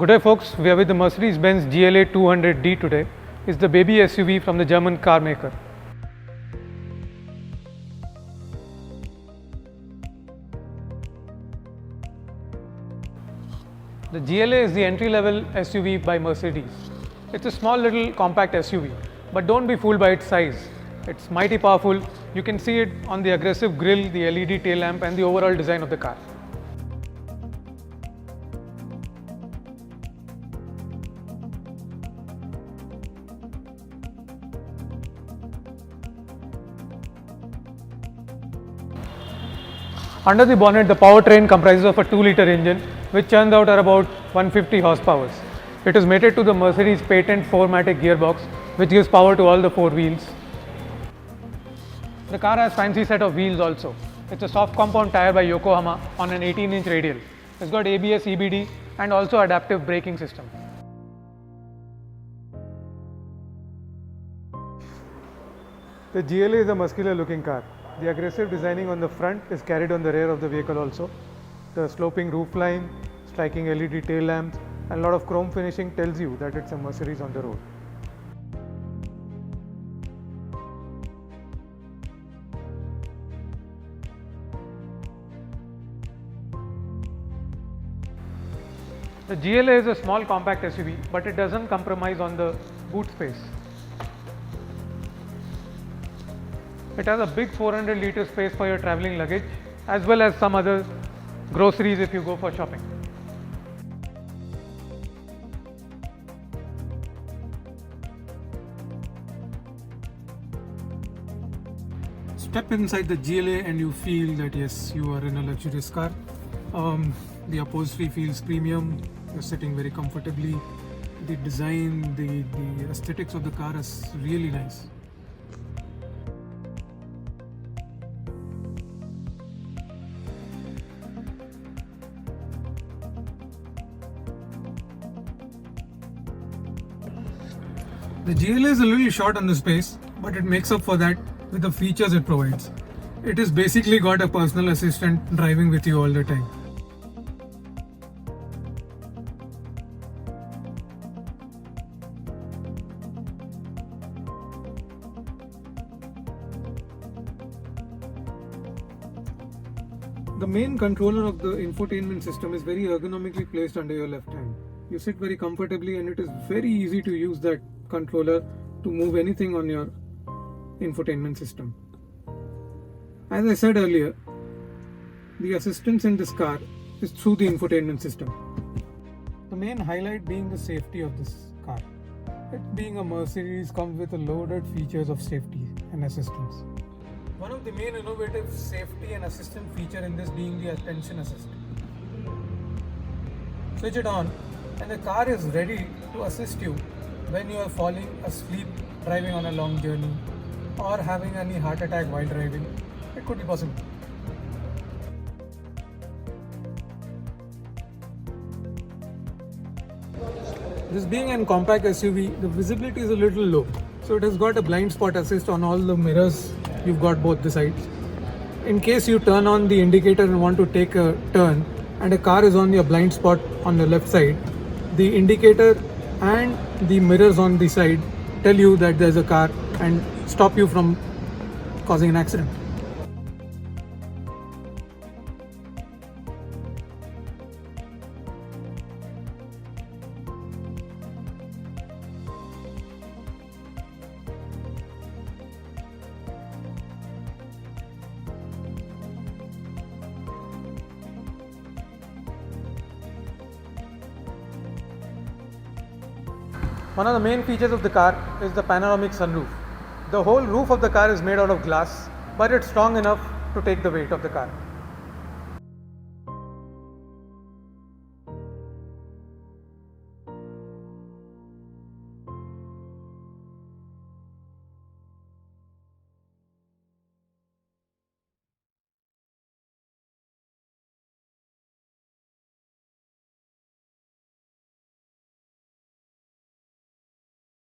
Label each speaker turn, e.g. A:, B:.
A: Good day folks, we are with the Mercedes-Benz GLA 200D today. It's the baby SUV from the German car maker. The GLA is the entry-level SUV by Mercedes. It's a small little compact SUV, but don't be fooled by its size. It's mighty powerful. You can see it on the aggressive grille, the LED tail lamp and the overall design of the car. Under the bonnet, the powertrain comprises of a 2-liter engine which churns out at about 150 horsepower. It is mated to the Mercedes patent 4MATIC gearbox which gives power to all the 4 wheels. The car has fancy set of wheels also. It's a soft compound tire by Yokohama on an 18-inch radial. It's got ABS, EBD and also adaptive braking system. The GLA is a muscular looking car. The aggressive designing on the front is carried on the rear of the vehicle also. The sloping roofline, striking LED tail lamps and a lot of chrome finishing tells you that it's a Mercedes on the road. The GLA is a small compact SUV, but it doesn't compromise on the boot space. It has a big 400-liter space for your traveling luggage as well as some other groceries if you go for shopping. Step inside the GLA and you feel that yes, you are in a luxurious car. The upholstery feels premium, you're sitting very comfortably. The design, the aesthetics of the car is really nice. The GLA is a little short on the space, but it makes up for that with the features it provides. It has basically got a personal assistant driving with you all the time. The main controller of the infotainment system is very ergonomically placed under your left hand. You sit very comfortably and it is very easy to use that controller to move anything on your infotainment system. As I said earlier, the assistance in this car is through the infotainment system. The main highlight being the safety of this car. It being a Mercedes comes with a loaded features of safety and assistance. One of the main innovative safety and assistance feature in this being the attention assist. Switch it on and the car is ready to assist you when you are falling asleep driving on a long journey or having any heart attack while driving. It could be possible. This being a compact SUV, the visibility is a little low. So it has got a blind spot assist on all the mirrors. You've got both the sides. In case you turn on the indicator and want to take a turn and a car is on your blind spot on the left side, the indicator and the mirrors on the side tell you that there's a car and stop you from causing an accident. One of the main features of the car is the panoramic sunroof. The whole roof of the car is made out of glass, but it's strong enough to take the weight of the car.